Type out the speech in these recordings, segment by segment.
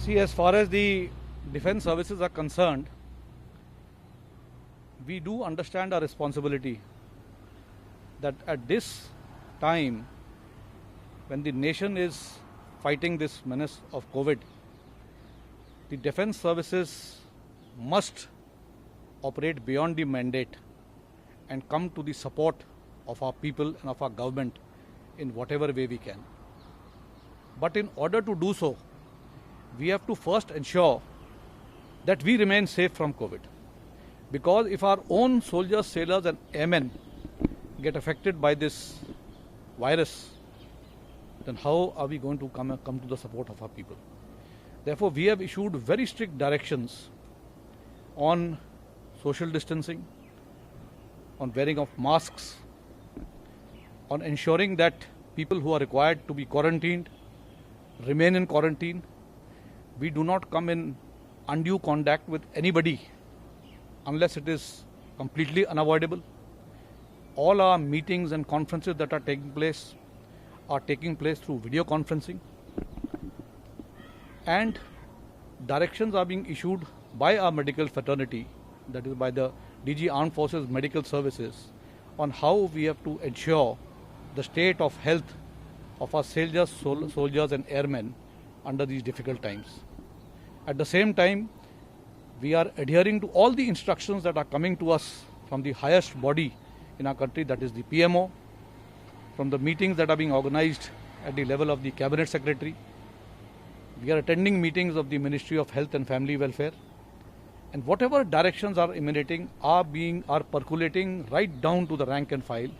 See, as far as the defense services are concerned, we do understand our responsibility that at this time, when the nation is fighting this menace of COVID, the defense services must operate beyond the mandate and come to the support of our people and of our government in whatever way we can. But in order to do so, we have to first ensure that we remain safe from COVID. Because if our own soldiers, sailors and airmen get affected by this virus, then how are we going to come to the support of our people? Therefore, we have issued very strict directions on social distancing, on wearing of masks, on ensuring that people who are required to be quarantined remain in quarantine. We do not come in undue contact with anybody unless it is completely unavoidable. All our meetings and conferences that are taking place through video conferencing, and directions are being issued by our medical fraternity, that is by the DG Armed Forces Medical Services, on how we have to ensure the state of health of our soldiers and airmen under these difficult times. At the same time, we are adhering to all the instructions that are coming to us from the highest body in our country, that is the PMO, from the meetings that are being organized at the level of the Cabinet Secretary. We are attending meetings of the Ministry of Health and Family Welfare. And whatever directions are emanating are percolating right down to the rank and file.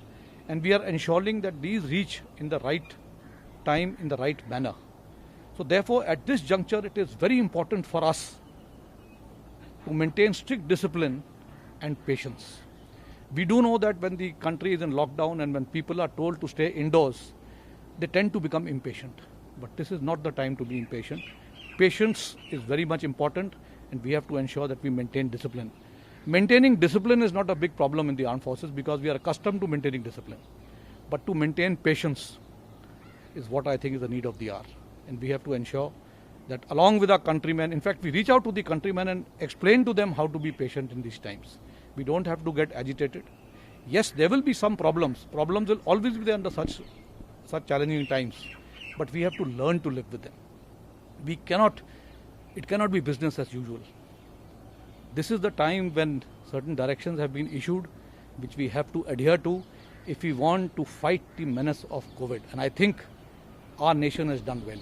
And we are ensuring that these reach in the right time, in the right manner. So therefore, at this juncture, it is very important for us to maintain strict discipline and patience. We do know that when the country is in lockdown and when people are told to stay indoors, they tend to become impatient. But this is not the time to be impatient. Patience is very much important, and we have to ensure that we maintain discipline. Maintaining discipline is not a big problem in the armed forces because we are accustomed to maintaining discipline. But to maintain patience is what I think is the need of the hour. And we have to ensure that along with our countrymen, in fact, we reach out to the countrymen and explain to them how to be patient in these times. We don't have to get agitated. Yes, there will be some problems. Problems will always be there under such challenging times. But we have to learn to live with them. It cannot be business as usual. This is the time when certain directions have been issued, which we have to adhere to if we want to fight the menace of COVID. And I think our nation has done well.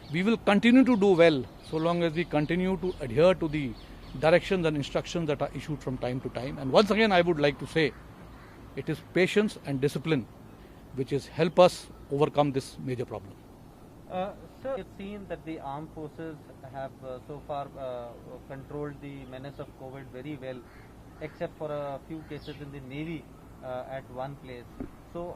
We will continue to do well so long as we continue to adhere to the directions and instructions that are issued from time to time. And once again, I would like to say, it is patience and discipline which is help us overcome this major problem. Sir, it's seen that the armed forces have so far controlled the menace of COVID very well, except for a few cases in the Navy at one place. So,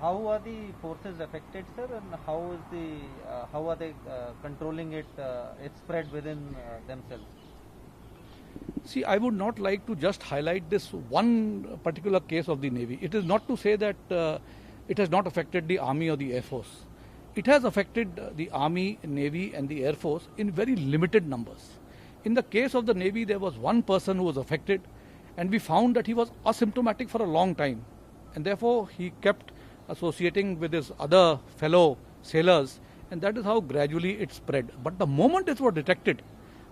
how are the forces affected, sir, and how are they controlling its spread within themselves? See, I would not like to just highlight this one particular case of the Navy. It is not to say that it has not affected the Army or the Air Force. It has affected the Army, Navy and the Air Force in very limited numbers. In the case of the Navy, there was one person who was affected, and we found that he was asymptomatic for a long time. And therefore, he kept associating with his other fellow sailors, and that is how gradually it spread. But the moment it was detected,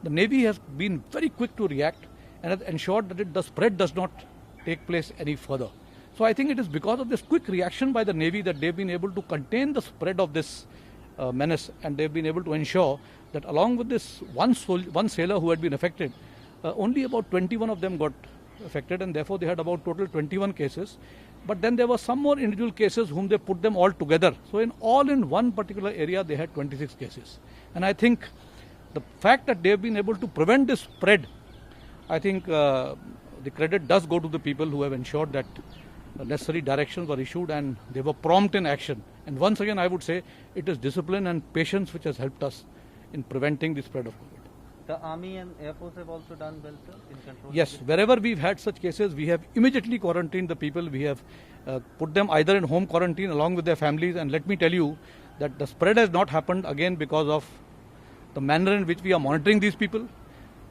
the Navy has been very quick to react and has ensured that the spread does not take place any further. So I think it is because of this quick reaction by the Navy that they've been able to contain the spread of this menace, and they've been able to ensure that along with this one sailor who had been affected, only about 21 of them got affected, and therefore they had about total 21 cases. But then there were some more individual cases whom they put them all together. So in one particular area, they had 26 cases. And I think the fact that they have been able to prevent this spread, I think the credit does go to the people who have ensured that necessary directions were issued and they were prompt in action. And once again, I would say it is discipline and patience which has helped us in preventing the spread of COVID. The Army and Air Force have also done well, sir, in controlling. Yes, wherever we've had such cases, we have immediately quarantined the people. We have put them either in home quarantine along with their families. And let me tell you that the spread has not happened again because of the manner in which we are monitoring these people,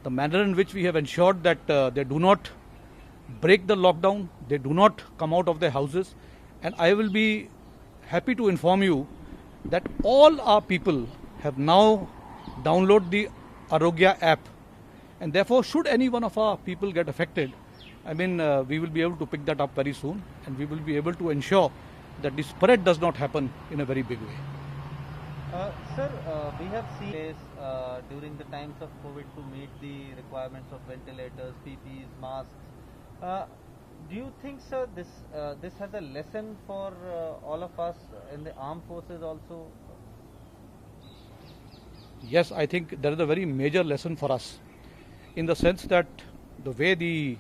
the manner in which we have ensured that they do not break the lockdown, they do not come out of their houses. And I will be happy to inform you that all our people have now downloaded the Arogya app. And therefore, should any one of our people get affected, we will be able to pick that up very soon, and we will be able to ensure that the spread does not happen in a very big way. Sir, we have seen this during the times of COVID to meet the requirements of ventilators, PPEs, masks. Do you think, sir, this has a lesson for all of us in the armed forces also? Yes, I think there is a very major lesson for us, in the sense that the way the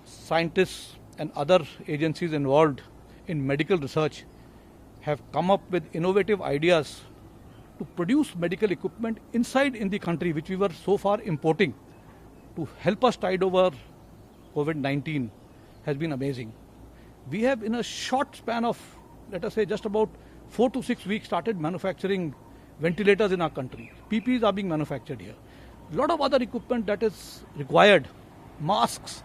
scientists and other agencies involved in medical research have come up with innovative ideas to produce medical equipment inside in the country, which we were so far importing, to help us tide over COVID-19 has been amazing. We have, in a short span of, let us say, just about 4 to 6 weeks, started manufacturing ventilators in our country. PPEs are being manufactured here. A lot of other equipment that is required, masks.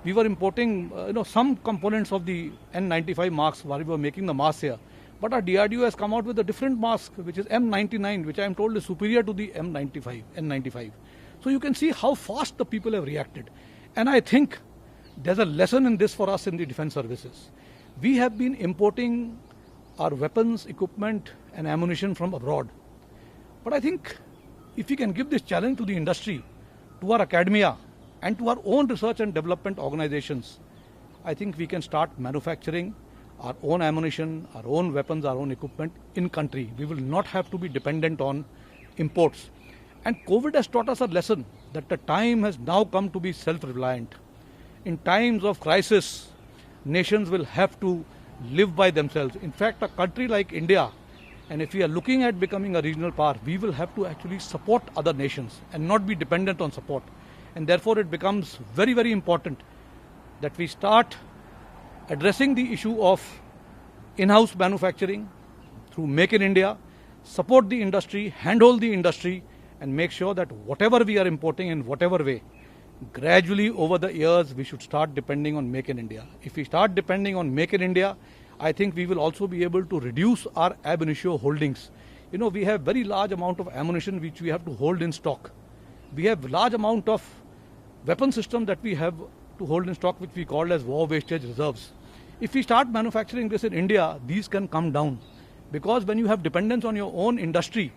We were importing, some components of the N95 masks while we were making the masks here. But our DRDO has come out with a different mask, which is M99, which I am told is superior to the N95. So you can see how fast the people have reacted. And I think there's a lesson in this for us in the defense services. We have been importing our weapons, equipment and ammunition from abroad. But I think if we can give this challenge to the industry, to our academia and to our own research and development organizations, I think we can start manufacturing our own ammunition, our own weapons, our own equipment in country. We will not have to be dependent on imports. And COVID has taught us a lesson that the time has now come to be self-reliant. In times of crisis, nations will have to live by themselves. In fact, a country like India, and if we are looking at becoming a regional power, we will have to actually support other nations and not be dependent on support. And therefore, it becomes very, very important that we start addressing the issue of in-house manufacturing through Make in India, support the industry, handhold the industry, and make sure that whatever we are importing in whatever way, gradually over the years we should start depending on Make in India. If we start depending on Make in India, I think we will also be able to reduce our ab initio holdings. We have very large amount of ammunition which we have to hold in stock. We have large amount of weapon system that we have to hold in stock, which we call as war wastage reserves. If we start manufacturing this in India, these can come down, because when you have dependence on your own industry,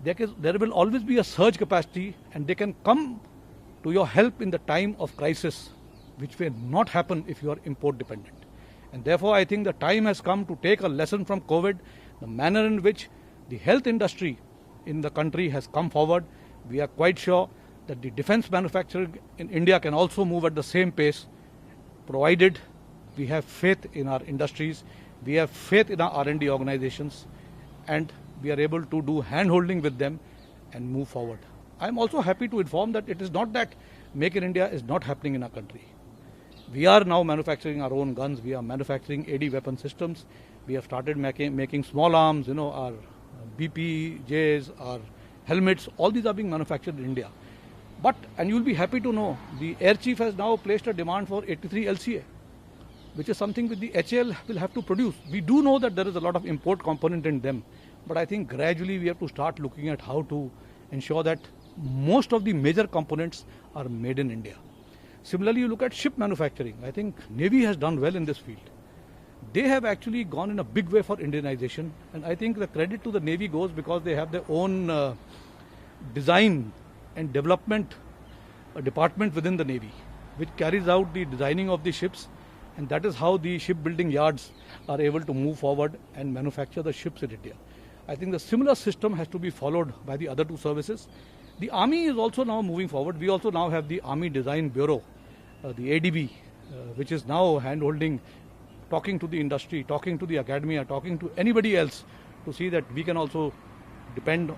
there will always be a surge capacity, and they can come to your help in the time of crisis, which will not happen if you are import dependent. And therefore, I think the time has come to take a lesson from COVID, the manner in which the health industry in the country has come forward. We are quite sure that the defense manufacturing in India can also move at the same pace, provided we have faith in our industries, we have faith in our R&D organizations, and we are able to do hand-holding with them and move forward. I am also happy to inform that it is not that Make in India is not happening in our country. We are now manufacturing our own guns, we are manufacturing AD weapon systems, we have started making small arms, our BPJs, our helmets, all these are being manufactured in India. But, and you will be happy to know, the Air Chief has now placed a demand for 83 LCA, which is something which the HAL will have to produce. We do know that there is a lot of import component in them, but I think gradually we have to start looking at how to ensure that most of the major components are made in India. Similarly, you look at ship manufacturing. I think Navy has done well in this field. They have actually gone in a big way for Indianization, and I think the credit to the Navy goes because they have their own design and development department within the Navy, which carries out the designing of the ships, and that is how the shipbuilding yards are able to move forward and manufacture the ships in India. I think the similar system has to be followed by the other two services. The Army is also now moving forward. We also now have the Army Design Bureau, the ADB, which is now hand-holding, talking to the industry, talking to the academia, talking to anybody else to see that we can also depend on